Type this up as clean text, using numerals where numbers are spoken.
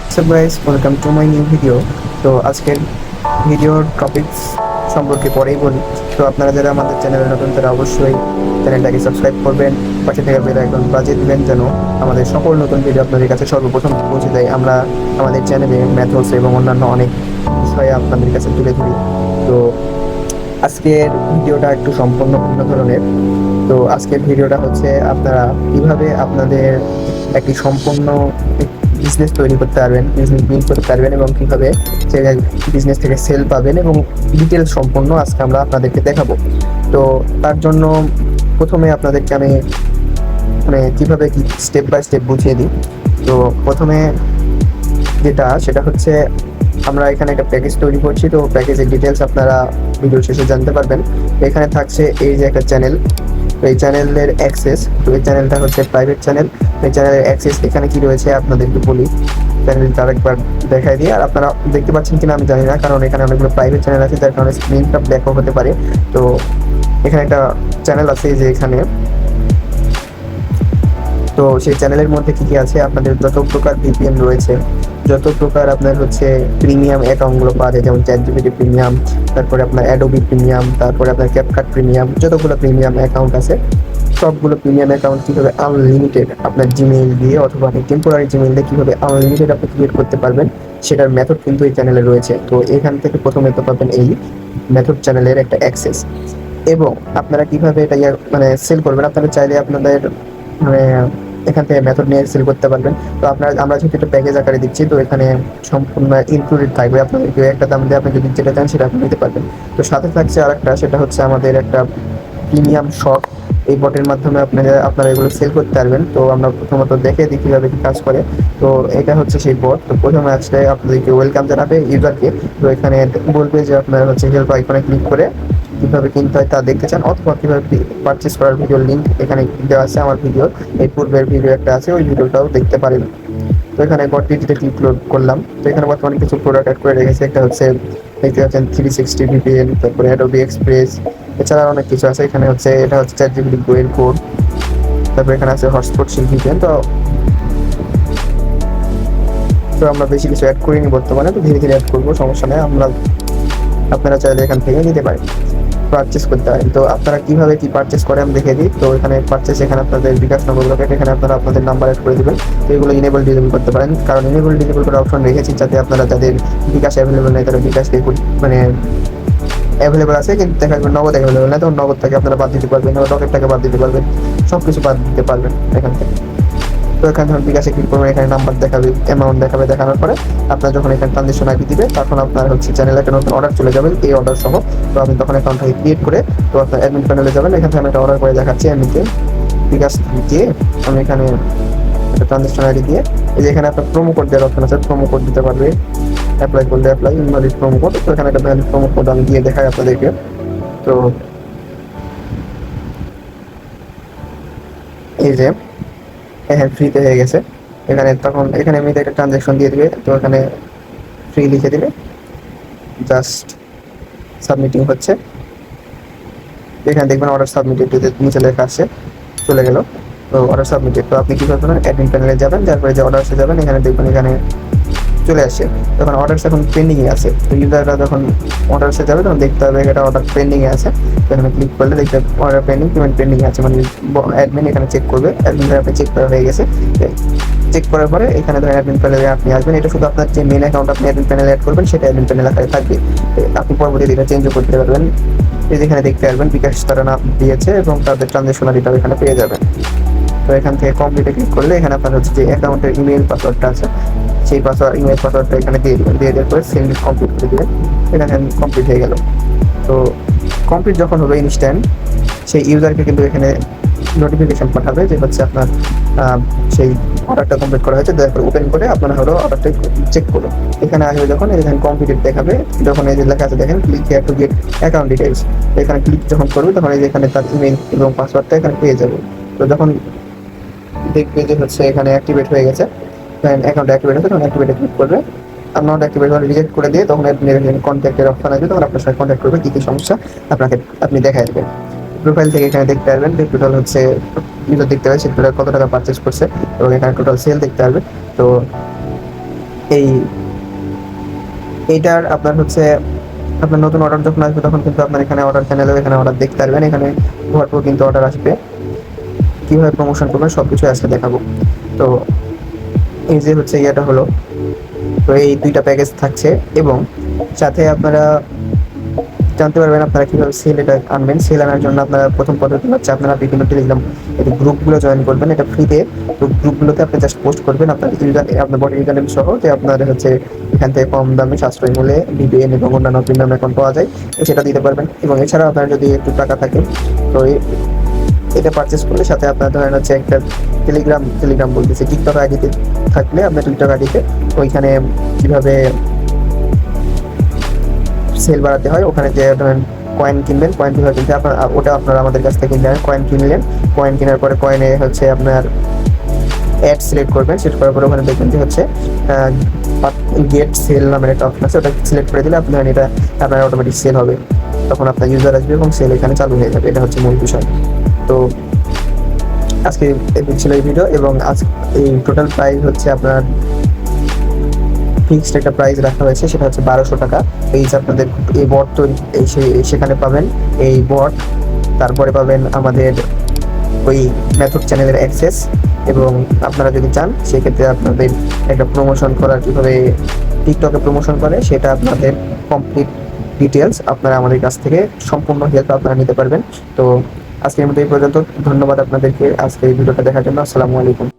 So guys, welcome to my new video. তো আজকের ভিডিওর টপিকস সম্পর্কে পরেই বলি। তো আপনারা যারা আমাদের চ্যানেলে নতুন তারা অবশ্যই চ্যানেলটাকে সাবস্ক্রাইব করবেন, পাশে থেকে বেল আইকন বাজিয়ে দিবেন যেন আমাদের সকল নতুন ভিডিও আপনাদের কাছে সর্বপ্রথম পৌঁছে যায়। আমরা আমাদের চ্যানেলে ম্যাথস এবং অন্যান্য অনেক বিষয়ে আপনাদের কাছে তুলে ধরি। তো আজকের ভিডিওটা একটু সম্পূর্ণ ভিন্ন ধরনের। তো আজকের ভিডিওটা হচ্ছে আপনারা কিভাবে আপনাদের একটি সম্পূর্ণ বিজনেস তৈরি করতে পারবেন, বিজনেস বিল্ড করতে পারবেন এবং কীভাবে সেই বিজনেস থেকে সেল পাবেন এবং ডিটেলস সম্পূর্ণ আজকে আমরা আপনাদেরকে দেখাবো। তো তার জন্য প্রথমে আপনাদেরকে আমি কীভাবে কি স্টেপ বাই স্টেপ বুঝিয়ে দিই। তো প্রথমে সেটা হচ্ছে আমরা এখানে একটা প্যাকেজ তৈরি করছি। তো প্যাকেজের ডিটেলস আপনারা ভিডিও শেষে জানতে পারবেন। এখানে থাকছে এই যে একটা চ্যানেল, তো এই চ্যানেলের অ্যাক্সেস, তো এই চ্যানেলটা হচ্ছে প্রাইভেট চ্যানেল। এই চ্যানেলের অ্যাক্সেস এখানে কি রয়েছে আপনাদেরকে বলি, চ্যানেলটা আরেকবার দেখাই দিই। আর আপনারা দেখতে পাচ্ছেন কিনা আমি জানি না, কারণ এখানে অনেকগুলো প্রাইভেট চ্যানেল আছে যার কারণে স্ক্রিনটা ব্ল্যাকও হতে পারে। তো এখানে একটা চ্যানেল আছে যে এখানে, তো সেই চ্যানেলের মধ্যে কি কি আছে, আপনাদের যত প্রকার ভিপিএন রয়েছে, যত প্রকার আপনার হচ্ছে প্রিমিয়াম অ্যাকাউন্টগুলো পাওয়া যায়, যেমন চ্যাটজিপিটি প্রিমিয়াম, তারপরে আপনার অ্যাডোবি প্রিমিয়াম, তারপরে আপনার ক্যাপকাট প্রিমিয়াম, যতগুলো প্রিমিয়াম অ্যাকাউন্ট আছে সবগুলো প্রিমিয়াম অ্যাকাউন্ট কীভাবে আনলিমিটেড আপনার জিমেইল দিয়ে অথবা টেম্পোরারি জিমেইল দিয়ে কীভাবে আনলিমিটেড আপনি ক্রিয়েট করতে পারবেন সেটার মেথড কিন্তু এই চ্যানেলে রয়েছে। তো এখান থেকে প্রথমে তো পাবেন এই মেথড চ্যানেলের একটা অ্যাক্সেস, এবং আপনারা কীভাবে এটা সেল করবেন। আপনারা চাইলে আপনাদের এখান থেকে মেথড নিয়ে সেল করতে পারবেন। তো আমরা যেহেতু একটা প্যাকেজ আকারে দিচ্ছি, তো এখানে সম্পূর্ণ ইনক্লুডেড থাকবে। আপনাদেরকে একটা দাম দিয়ে আপনি যদি যেটা চান সেটা আপনি নিতে পারবেন। তো সাথে থাকছে আরেকটা, সেটা হচ্ছে আমাদের একটা প্রিমিয়াম শপ। এই বটের মাধ্যমে আপনারা এগুলো সেল করতে পারবেন। তো আমরা প্রথমত দেখে দিই কীভাবে কি কাজ করে। তো এটা হচ্ছে সেই বট। তো প্রথমে আসলে আপনাদেরকে ওয়েলকাম জানাবে ইউজারকে। তো এখানে বলবে যে আপনারা হচ্ছে হেল্প আইকনে ক্লিক করে কীভাবে কিনতে হয় তা দেখতে চান, অথবা কীভাবে পারচেস করার ভিডিওর লিঙ্ক এখানে দেওয়া আছে। আমার ভিডিও এই পূর্বের ভিডিও একটা আছে, ওই ভিডিওটাও দেখতে পারেন। তো এখানে গডডিজিতে ক্লিক করলাম। তো এখানে বর্তমানে কিছু প্রোডাক্ট অ্যাড করে রেখেছে। একটা হচ্ছে দেখতে পাচ্ছেন 360 VPN, তারপরে অ্যাডোবি এক্সপ্রেস, এছাড়া অনেক কিছু আছে। এখানে হচ্ছে এটা হচ্ছে চ্যাটজিপিটি গোয়েল কোড, তারপরে এখানে আছে হটস্পট VPN। তো আমরা বেশি কিছু অ্যাড করিনি বর্তমানে, তো ধীরে ধীরে অ্যাড করবো, সমস্যা নেই। আপনারা চাইলে এখান থেকে নিতে পারেন, পারচেস করতে পারেন। তো আপনারা কিভাবে কি পারচেস করে আমি দেখে দিই। তো এখানে পারচেস, এখানে আপনাদের বিকাশ নম্বর লোকেট, এখানে আপনারা আপনাদের নাম্বার অ্যাড করে দেবেন। তো এগুলো ইনেবল ডিজেবল করতে পারেন, কারণ ইনেবল ডিজেবল করার অপশন রেখেছি যাতে আপনারা যাদের বিকাশ অ্যাভেলেবল নেই তারা বিকাশকে অ্যাভেলেবল আছে কিন্তু দেখা যাবে নগদ অ্যাভেলেবল না, তখন নগদটাকে আপনারা বাদ দিতে পারবেন, রকেটটাকে বাদ দিতে পারবেন, সব কিছু বাদ দিতে পারবেন এখান থেকে। তো এখানে যখন বিকাশে ক্লিক করবেন, এখানে নাম্বার দেখাবে, অ্যামাউন্ট দেখাবে। দেখানোর পরে আপনার যখন এখানে ট্রানজেকশন আইডি দিবে, তখন আপনার হচ্ছে চ্যানেলে একটা নতুন অর্ডার চলে যাবেন, এই অর্ডার সহ। তো আপনি তখন অ্যাকাউন্টটাকে ক্রিয়েট করে তো আপনার অ্যাডমিন প্যানেলে যাবেন। এখান থেকে আমি একটা অর্ডার করে দেখাচ্ছি এমনিতে বিকাশ দিয়ে। আমি এখানে একটা ট্রানজেকশন আইডি দিয়ে, এই যে এখানে আপনার প্রোমো কোড দেওয়ার অপশন আছে, প্রোমো কোড দিতে পারবে। অ্যাপ্লাই করলে অ্যাপ্লাই, ইনভ্যালিড প্রোমো কোড। তো এখানে একটা ভ্যালিড প্রোমো কোড আমি দিয়ে দেখাই আপনাদেরকে। তো এই যে হ্যাঁ, ফ্রিতে হয়ে গেছে। এখানে এমনিতে একটা ট্রানজ্যাকশন দিয়ে দিবে। তো এখানে ফ্রি লিখে দিবে, জাস্ট সাবমিটিং হচ্ছে। এখানে দেখবেন অর্ডার সাবমিটেড নিচে লেখা আসছে, চলে গেল। তো অর্ডার সাবমিটেড। তো আপনি কী করবেন, অ্যাডমিন প্যানেলে যাবেন, তারপরে যে অর্ডার যাবেন, এখানে দেখবেন এখানে চলে আসে। তখন অর্ডারস এখন পেন্ডিংয়ে আছে। তো ইউজাররা যখন অর্ডারসে যাবে তখন দেখতে হবে এটা অর্ডার পেন্ডিংয়ে আছে। এখানে ক্লিক করলে দেখতে অর্ডার পেন্ডিং, পেমেন্ট পেন্ডিংয়ে আছে, মানে অ্যাডমিন এখানে চেক করবে। অ্যাডমিন আপনি চেক করা হয়ে গেছে। চেক করার পরে এখানে ধরেন অ্যাডমিন প্যানেলে আপনি আসবেন। এটা শুধু আপনার যে মেন অ্যাকাউন্ট আপনি অ্যাডমিন প্যানেলে অ্যাড করবেন সেটা অ্যাডমিন প্যানেল আকারে থাকবে। আপনি পরবর্তীতে এটা চেঞ্জও করতে পারবেন। এই যেখানে দেখতে পারবেন বিকাশ তারা নাম দিয়েছে এবং তাদের ট্রানজ্যাকশন আইডিটাও এখানে পেয়ে যাবেন। তো এখান থেকে কমপ্লিটে ক্লিক করলে এখানে আপনার হচ্ছে যে অ্যাকাউন্টের ইমেল পাসওয়ার্ডটা আছে, সেই ইমেল পাসওয়ার্ডটা এখানে দিয়ে দেবেন। দিয়ে দেওয়ার পরে সেন্ড কমপ্লিট করে দেবেন। এখানে কমপ্লিট হয়ে গেল। তো কমপ্লিট যখন হবে ইনস্ট্যান্ট সেই ইউজারকে কিন্তু এখানে নোটিফিকেশন পাঠাবে যে হচ্ছে আপনার সেই অর্ডারটা কমপ্লিট করা হয়েছে, দয়া করে ওপেন করে আপনারা হলো অর্ডারটা চেক করুন। এখানে আসবে যখন এখানে কমপ্লিট দেখাবে, যখন এই যে লেখা আছে দেখেন click here to get account details, এখানে ক্লিক যখন করবে তখন এই যে এখানে তার ইমেল এবং পাসওয়ার্ডটা এখানে পেয়ে যাবে। তো যখন দেখবে যে হচ্ছে এখানে অ্যাক্টিভেট হয়ে গেছে, অ্যাকাউন্ট অ্যাক্টিভেট হচ্ছে, তখন অ্যাক্টিভেটে ক্লিক করবে। আপনার অ্যাক্টিভেট হলে রিজেক্ট করে দিয়ে তখন কন্ট্যাক্টের অপশন আসবে, তখন আপনার সাথে কন্ট্যাক্ট করবে, কী কী সমস্যা আপনি দেখাই দেবেন। প্রোফাইল থেকে এখানে দেখতে পারবেন যে টোটাল হচ্ছে ইউজার দেখতে পাবে সে টোটাল কত টাকা পারচেস করছে, এবং এখানে টোটাল সেল দেখতে পারবে। তো এই এইটার আপনার হচ্ছে আপনার নতুন অর্ডার যখন আসবে তখন কিন্তু আপনার এখানে অর্ডার চ্যানেলেও এখানে অর্ডার দেখতে পারবেন। এখানে ভরপুর কিন্তু অর্ডার আসবে। কীভাবে প্রমোশন করবেন সব কিছু আজকে দেখাবো। তো এই যে হচ্ছে ইয়েটা হলো, তো এই 2টা প্যাকেজ থাকছে এবং সাথে আপনারা জানতে পারবেন আপনারা কীভাবে সেল এটা আনবেন। সেল আনার জন্য আপনারা প্রথম পদ্ধতি হচ্ছে আপনারা বিভিন্ন টেলিগ্রাম গ্রুপগুলো জয়েন করবেন, এটা ফ্রিতে। তো গ্রুপগুলোতে আপনি জাস্ট পোস্ট করবেন আপনার আপনার বডি ইউজার নেম সহ, যে আপনার হচ্ছে এখান থেকে কম দামে সাশ্রয়ী মূল্যে VPN এবং অন্যান্য প্রিমিয়াম অ্যাকাউন্ট পাওয়া যায়, সেটা দিতে পারবেন। এবং এছাড়াও আপনার যদি একটু টাকা থাকে তো এটা পারচেস করলে সাথে আপনার ধরেন হচ্ছে একটা টেলিগ্রাম বলতেছে টিকটক আইডিতে থাকলে আপনার টিকটক আইডিতে ওইখানে কীভাবে সেল বাড়াতে হয়, ওখানে যে ধরেন কয়েন কিনবেন, কয়েন কীভাবে কিনতে আপনার ওটা আপনারা আমাদের কাছ থেকে কিনবেন। কয়েন কিনলেন, কয়েন কেনার পরে কয়েনে হচ্ছে আপনার অ্যাড সিলেক্ট করবেন। সিলেক্ট করার পরে ওখানে দেখবেন যে হচ্ছে গেট সেল নামের একটা অপশন আছে, ওটা সিলেক্ট করে দিলে আপনার এটা আপনার অটোমেটিক সেল হবে। তখন আপনার ইউজার আসবে এবং সেল এখানে চালু হয়ে যাবে। এটা হচ্ছে মূল বিষয়। তো আজকে ছিল এই ভিডিও, এবং আজ এই টোটাল প্রাইস হচ্ছে আপনার ফিক্সড একটা প্রাইস রাখা হয়েছে, সেটা হচ্ছে 1200 টাকা। এই যে আপনাদের এই বট তৈরি সেখানে পাবেন এই বট, তারপরে পাবেন আমাদের ওই মেথড চ্যানেলের অ্যাক্সেস, এবং আপনারা যদি চান সেক্ষেত্রে আপনাদের একটা প্রমোশন করার কীভাবে টিকটকে প্রমোশন করে সেটা আপনাদের কমপ্লিট ডিটেলস আপনারা আমাদের কাছ থেকে সম্পূর্ণ হেল্প আপনারা নিতে পারবেন। তো আজকের মতো এই পর্যন্ত। ধন্যবাদ আপনাদেরকে আজকে এই ভিডিওটা দেখার জন্য। আসসালামু আলাইকুম।